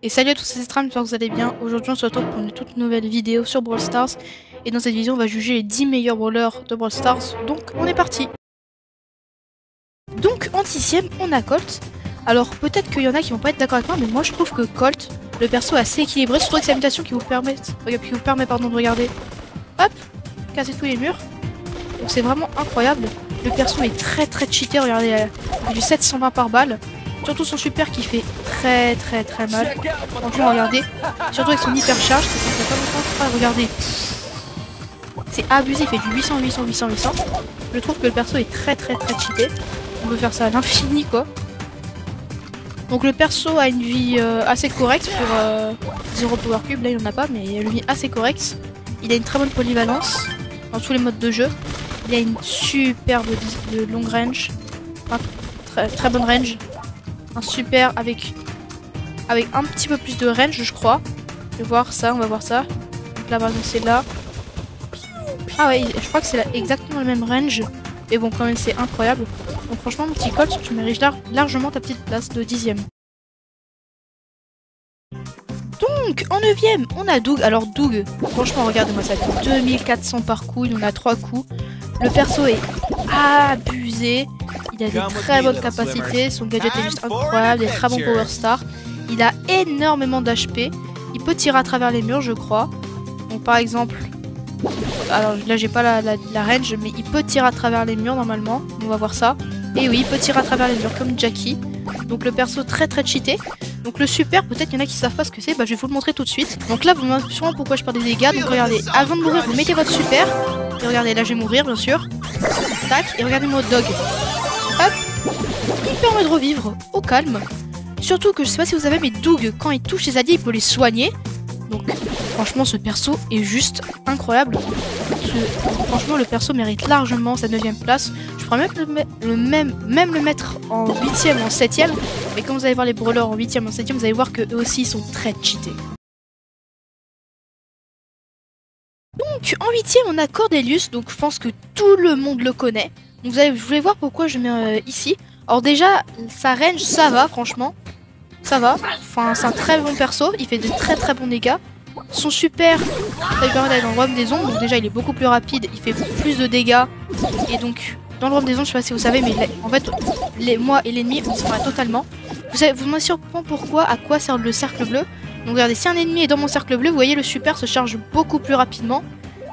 Et salut à tous, c'est Stram, j'espère que vous allez bien. Aujourd'hui on se retrouve pour une toute nouvelle vidéo sur Brawl Stars. Et dans cette vidéo on va juger les 10 meilleurs brawlers de Brawl Stars. Donc on est parti. Donc en 6ème on a Colt. Alors peut-être qu'il y en a qui vont pas être d'accord avec moi, mais moi je trouve que Colt, le perso est assez équilibré, surtout avec sa mutation qui vous permet de regarder. Hop, casser tous les murs. Donc c'est vraiment incroyable. Le perso est très cheaté, regardez, il fait du 720 par balle. Surtout son super qui fait très mal. Franchement, regardez. Surtout avec son hyper charge, ça fait pas longtemps, je crois. Regardez. C'est abusé, il fait du 800. Je trouve que le perso est très cheaté. On peut faire ça à l'infini, quoi. Donc le perso a une vie assez correcte pour 0 power cube. Là, il en a pas, mais il a une vie assez correcte. Il a une très bonne polyvalence dans tous les modes de jeu. Il a une superbe de long range. Enfin, très bonne range. Un super avec un petit peu plus de range, je crois. Je vais voir ça, on va voir ça. Donc là, par exemple, c'est là. Ah ouais, je crois que c'est exactement le même range. Mais bon, quand même, c'est incroyable. Donc franchement, mon petit Colt, tu mérites largement ta petite place de 10ème. Donc, en 9ème, on a Doug. Alors, Doug, franchement, regardez-moi ça. 2400 par coup, il en a 3 coups. Le perso est abusé. Il a des très bonnes capacités. Son gadget est juste incroyable. Il a très bon power star. Il a énormément d'HP. Il peut tirer à travers les murs, je crois. Donc, par exemple... Alors, là, j'ai pas la range, mais il peut tirer à travers les murs, normalement. On va voir ça. Et oui, il peut tirer à travers les murs, comme Jackie. Donc, le perso très cheaté. Donc, le super, peut-être qu'il y en a qui savent pas ce que c'est. Bah, je vais vous le montrer tout de suite. Donc là, vous me demandez sûrement pourquoi je perds des dégâts. Donc, regardez, avant de mourir, vous mettez votre super. Et regardez, là, je vais mourir, bien sûr. Tac, et regardez mon dog. Hop, il permet de revivre au calme. Surtout que je sais pas si vous savez, mais Doug, quand il touche ses alliés, il peut les soigner. Donc, franchement, ce perso est juste incroyable. Franchement, le perso mérite largement sa 9ème place. Je pourrais même le mettre en 8ème ou en 7ème. Mais quand vous allez voir les brawlers en 8ème ou en 7ème, vous allez voir qu'eux aussi, ils sont très cheatés. Donc, en 8ème, on a Cordelius. Donc, je pense que tout le monde le connaît. Donc, je voulais voir pourquoi je mets ici. Alors, déjà, sa range, ça va, franchement. Ça va. Enfin, c'est un très bon perso. Il fait de très bons dégâts. Son super, ça lui permet d'aller dans le royaume des ombres. Donc, déjà, il est beaucoup plus rapide. Il fait plus de dégâts. Et donc, dans le royaume des ombres, je sais pas si vous savez, mais en fait, moi et l'ennemi, on disparaît totalement. Vous me demandez sûrement pourquoi, à quoi sert le cercle bleu. Donc, regardez, si un ennemi est dans mon cercle bleu, vous voyez, le super se charge beaucoup plus rapidement.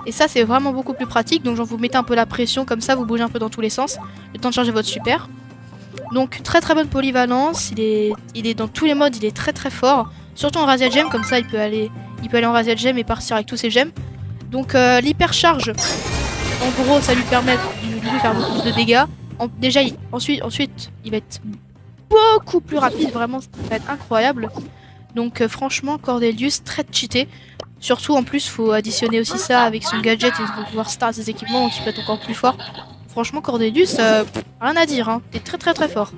Et ça, c'est vraiment beaucoup plus pratique. Donc, genre, vous mettez un peu la pression, comme ça, vous bougez un peu dans tous les sens. Le temps de charger votre super. Donc, très bonne polyvalence. Il est dans tous les modes, il est très fort. Surtout en Razia Gem, comme ça, il peut aller en Razia Gem et partir avec tous ses gemmes. Donc, l'hypercharge, en gros, ça lui permet de lui faire beaucoup plus de dégâts. Déjà, ensuite, il va être beaucoup plus rapide. Vraiment, ça va être incroyable. Donc, franchement, Cordelius, très cheaté. Surtout, en plus, faut additionner aussi ça avec son gadget et son pouvoir star, ses équipements, donc il peut être encore plus fort. Franchement, Cordelius, rien à dire, hein. T'es très fort.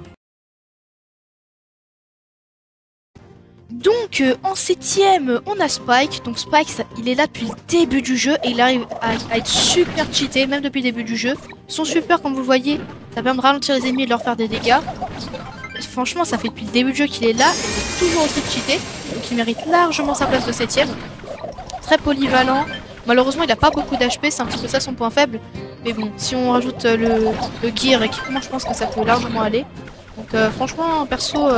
Donc, en 7ème, on a Spike. Donc, Spike, il est là depuis le début du jeu et il arrive à être super cheaté, même depuis le début du jeu. Son super, comme vous le voyez, ça permet de ralentir les ennemis et de leur faire des dégâts. Franchement, ça fait depuis le début du jeu qu'il est là et il est toujours aussi cheaté. Donc, il mérite largement sa place de 7ème. Très polyvalent. Malheureusement, il a pas beaucoup d'HP, c'est un petit peu ça son point faible. Mais bon, si on rajoute le gear équipement, je pense que ça peut largement aller. Donc franchement, un perso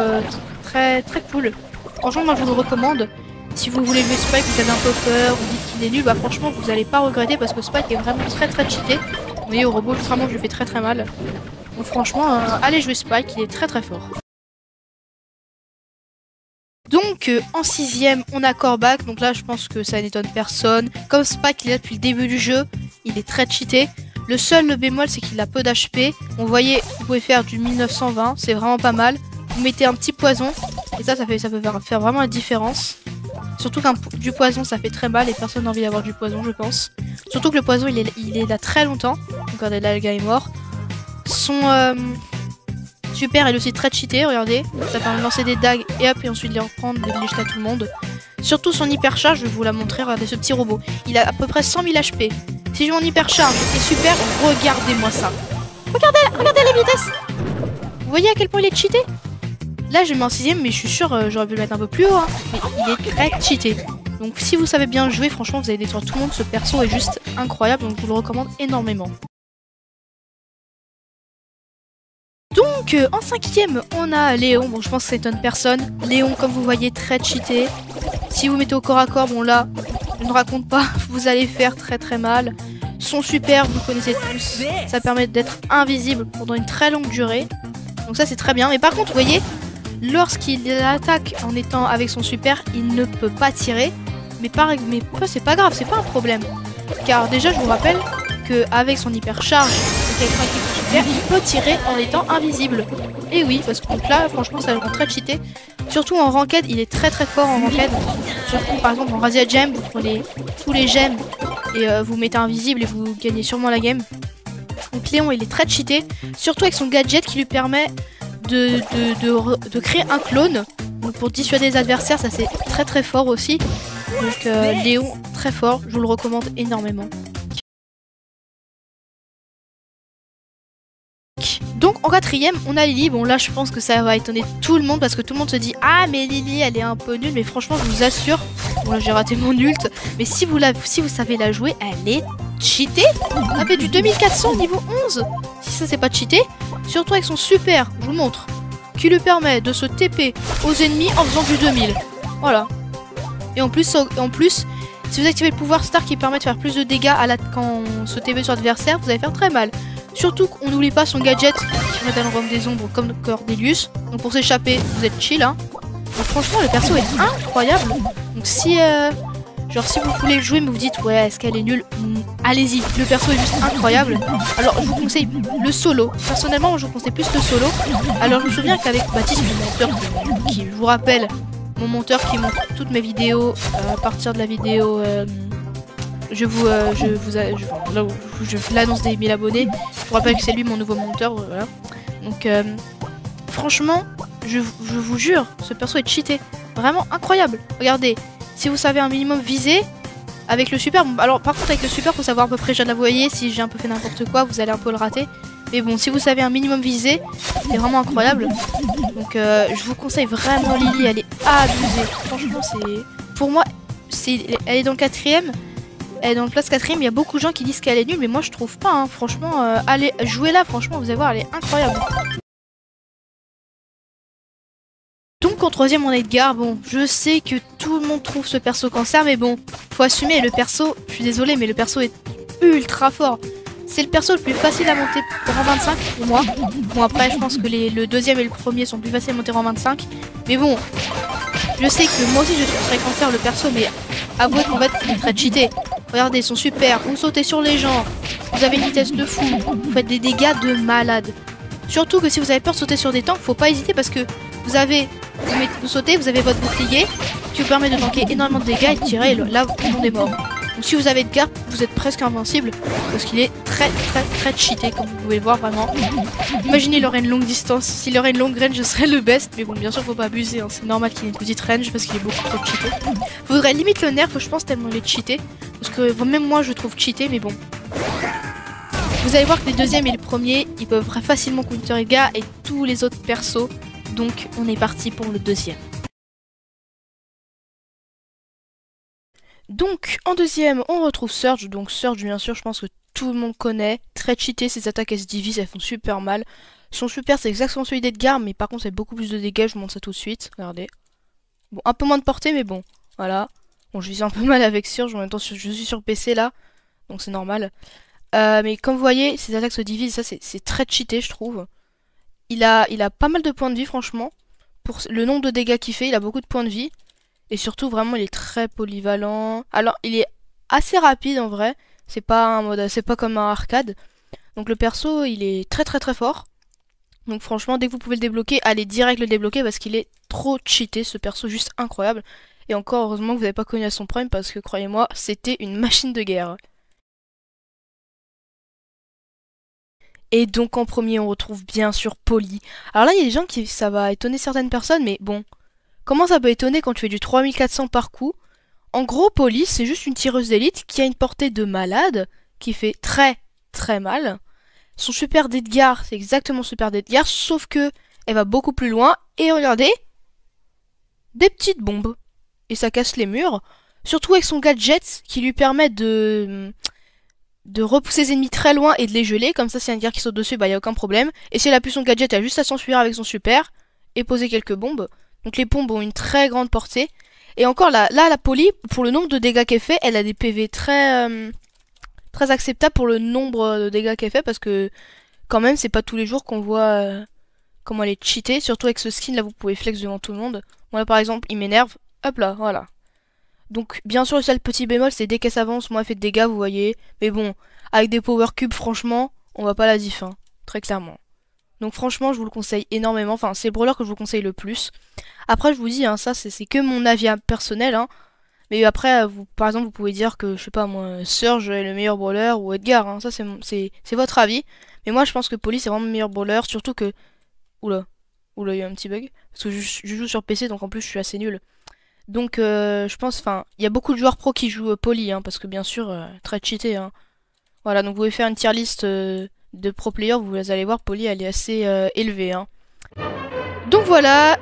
très cool. Franchement, moi je vous le recommande. Si vous voulez jouer Spike, vous avez un peu peur, vous dites qu'il est nul, bah franchement, vous allez pas regretter parce que Spike est vraiment très cheaté. Vous voyez, au robot, vraiment, je lui fais très mal. Donc franchement, allez jouer Spike, il est très fort. Donc en 6ème, on a Corbac. Donc là, je pense que ça n'étonne personne. Comme Spike, il est là depuis le début du jeu. Il est très cheaté. Le seul bémol, c'est qu'il a peu d'HP. Vous voyez, vous pouvez faire du 1920. C'est vraiment pas mal. Vous mettez un petit poison. Et ça peut faire vraiment la différence. Surtout qu'un du poison, ça fait très mal. Et personne n'a envie d'avoir du poison, je pense. Surtout que le poison, il est là très longtemps. Donc regardez, là, le gars est mort. Son... super, elle est aussi très cheaté, regardez. Ça permet de lancer des dagues et hop, et ensuite les reprendre, de les jeter à tout le monde. Surtout son hypercharge, je vais vous la montrer, regardez ce petit robot. Il a à peu près 100 000 HP. Si je mets en hypercharge et super, regardez-moi ça. Regardez les vitesses. Vous voyez à quel point il est cheaté? Là je mets en 6ème, mais je suis sûr j'aurais pu le mettre un peu plus haut, hein. Mais il est très cheaté. Donc si vous savez bien jouer, franchement vous allez détruire tout le monde. Ce perso est juste incroyable, donc je vous le recommande énormément. Donc en 5ème on a Léon, bon je pense que ça étonne personne. Léon comme vous voyez très cheaté. Si vous mettez au corps à corps, bon là je ne raconte pas, vous allez faire très mal. Son super, vous le connaissez tous, ça permet d'être invisible pendant une très longue durée. Donc ça c'est très bien, mais par contre vous voyez, lorsqu'il attaque en étant avec son super, il ne peut pas tirer. Mais c'est pas grave, c'est pas un problème. Car déjà je vous rappelle qu'avec son hyper charge, il peut tirer en étant invisible. Et oui, parce que donc là, franchement, ça le rend très cheaté. Surtout en ranked, il est très fort en ranked. Surtout par exemple en Razia Gem, vous prenez tous les gemmes et vous mettez invisible et vous gagnez sûrement la game. Donc Léon, il est très cheaté. Surtout avec son gadget qui lui permet de créer un clone. Donc pour dissuader les adversaires, ça c'est très fort aussi. Donc Léon, très fort, je vous le recommande énormément. Donc en 4ème, on a Lily. Bon là je pense que ça va étonner tout le monde parce que tout le monde se dit ah mais Lily elle est un peu nulle, mais franchement je vous assure, bon là j'ai raté mon ult, mais si vous savez la jouer, elle est cheatée. Elle fait du 2400 niveau 11. Si ça c'est pas cheaté, surtout avec son super, je vous montre, qui lui permet de se TP aux ennemis en faisant du 2000. Voilà. Et en plus, si vous activez le pouvoir star qui permet de faire plus de dégâts quand on se TP sur l'adversaire, vous allez faire très mal. Surtout qu'on n'oublie pas son gadget qui permet d'aller dans des ombres comme Cordelius. Donc pour s'échapper, vous êtes chill, hein. Donc franchement, le perso est incroyable. Donc si vous voulez jouer mais vous dites ouais, est-ce qu'elle est nulle, allez-y, le perso est juste incroyable. Alors je vous conseille le solo. Personnellement, moi, je vous conseille plus le solo. Alors je me souviens qu'avec Baptiste, mon monteur, qui je vous rappelle, mon monteur qui monte toutes mes vidéos à partir de la vidéo. Je l'annonce des 1000 abonnés. Je vous rappelle que c'est lui mon nouveau monteur, voilà. Donc franchement, je vous jure, ce perso est cheaté. Vraiment incroyable. Regardez, si vous savez un minimum viser avec le super, bon, alors par contre avec le super, faut savoir à peu près, je la voyais, si j'ai un peu fait n'importe quoi, vous allez un peu le rater. Mais bon, si vous savez un minimum viser, c'est vraiment incroyable. Donc je vous conseille vraiment Lily, elle est abusée. Franchement, c'est pour moi, elle est dans le 4ème. Elle est dans le place 4ème, il y a beaucoup de gens qui disent qu'elle est nulle, mais moi je trouve pas, hein. Franchement, allez, jouez là, franchement, vous allez voir, elle est incroyable. Donc en 3ème, on a Edgar. Bon, je sais que tout le monde trouve ce perso cancer, mais bon, faut assumer, le perso, je suis désolée, mais le perso est ultra fort. C'est le perso le plus facile à monter pour rang 25 pour moi. Bon après, je pense que le 2ème et le 1er sont plus faciles à monter rang 25. Mais bon, je sais que moi aussi je trouve très cancer le perso, mais avouez qu'en fait, il est très cheaté. Regardez, son super, vous sautez sur les gens, vous avez une vitesse de fou, vous faites des dégâts de malade. Surtout que si vous avez peur de sauter sur des tanks, faut pas hésiter parce que vous sautez, vous avez votre bouclier qui vous permet de tanker énormément de dégâts et de tirer, et là tout le monde est mort. Donc si vous avez Edgar, vous êtes presque invincible parce qu'il est très cheaté comme vous pouvez le voir vraiment. Imaginez il aurait une longue distance, s'il aurait une longue range je serais le best, mais bon bien sûr faut pas abuser, hein. C'est normal qu'il ait une petite range parce qu'il est beaucoup trop cheaté. Faudrait limite le nerf je pense tellement il est cheaté, parce que même moi je le trouve cheaté, mais bon. Vous allez voir que les 2ème et le 1er ils peuvent facilement counter Edgar et tous les autres persos, donc on est parti pour le 2ème. Donc en 2ème on retrouve Surge. Donc Surge bien sûr je pense que tout le monde connaît. Très cheaté, ses attaques elles se divisent, elles font super mal. Son super c'est exactement celui d'Edgar, mais par contre c'est beaucoup plus de dégâts, je vous montre ça tout de suite. Regardez. Bon un peu moins de portée mais bon, voilà. Bon je vis un peu mal avec Surge, en même temps je suis sur PC là, donc c'est normal. Mais comme vous voyez, ses attaques se divisent, ça c'est très cheaté je trouve. Il a pas mal de points de vie franchement. Pour le nombre de dégâts qu'il fait, il a beaucoup de points de vie. Et surtout, vraiment, il est très polyvalent. Alors, il est assez rapide en vrai. C'est pas comme un arcade. Donc le perso, il est très fort. Donc franchement, dès que vous pouvez le débloquer, allez direct le débloquer parce qu'il est trop cheaté. Ce perso, juste incroyable. Et encore, heureusement que vous n'avez pas connu à son prime parce que, croyez-moi, c'était une machine de guerre. Et donc en premier, on retrouve bien sûr Polly. Alors là, il y a des gens qui, ça va étonner certaines personnes, mais bon... Comment ça peut étonner quand tu fais du 3400 par coup? En gros, Polly, c'est juste une tireuse d'élite qui a une portée de malade, qui fait très mal. Son super d'Edgar, c'est exactement super d'Edgar, sauf que elle va beaucoup plus loin. Et regardez, des petites bombes. Et ça casse les murs. Surtout avec son gadget qui lui permet de repousser ses ennemis très loin et de les geler. Comme ça, si y a une guerre qui saute dessus, bah y a aucun problème. Et si elle appuie son gadget, elle a juste à s'enfuir avec son super et poser quelques bombes. Donc les bombes ont une très grande portée. Et encore là, la Polly, pour le nombre de dégâts qu'elle fait, elle a des PV très acceptables pour le nombre de dégâts qu'elle fait. Parce que quand même, c'est pas tous les jours qu'on voit comment elle est cheatée. Surtout avec ce skin là, vous pouvez flex devant tout le monde. Moi là par exemple, il m'énerve. Hop là, voilà. Donc bien sûr le seul petit bémol c'est dès qu'elle s'avance, moi elle fait de dégâts vous voyez. Mais bon, avec des power cubes franchement, on va pas la diff, hein, très clairement. Donc franchement je vous le conseille énormément, enfin c'est le brawler que je vous conseille le plus. Après je vous dis, hein, ça c'est que mon avis personnel, hein. Mais après, vous, par exemple vous pouvez dire que, je sais pas moi, Surge est le meilleur brawler ou Edgar, hein, ça c'est votre avis. Mais moi je pense que Polly c'est vraiment le meilleur brawler, surtout que... Oula, oula il y a un petit bug. Parce que je joue sur PC donc en plus je suis assez nul. Donc je pense, enfin, il y a beaucoup de joueurs pro qui jouent Poly, hein, parce que bien sûr, très cheaté. Hein. Voilà, donc vous pouvez faire une tier list de pro players, vous allez voir, Poly elle est assez élevée. Hein. Donc voilà,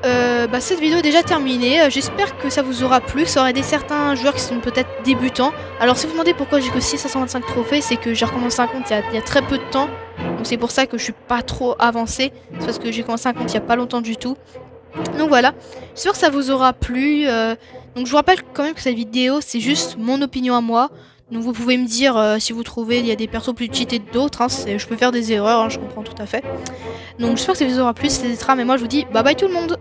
bah, cette vidéo est déjà terminée. J'espère que ça vous aura plu, ça aura aidé certains joueurs qui sont peut-être débutants. Alors si vous vous demandez pourquoi j'ai que 625 trophées, c'est que j'ai recommencé un compte il y a très peu de temps. Donc c'est pour ça que je suis pas trop avancé. C'est parce que j'ai commencé un compte il y a pas longtemps du tout. Donc voilà, j'espère que ça vous aura plu. Donc je vous rappelle quand même que cette vidéo c'est juste mon opinion à moi. Donc vous pouvez me dire si vous trouvez il y a des persos plus cheatés que d'autres. Hein, je peux faire des erreurs, hein, je comprends tout à fait. Donc j'espère que ça vous aura plu, c'était Tetra, mais moi je vous dis bye bye tout le monde.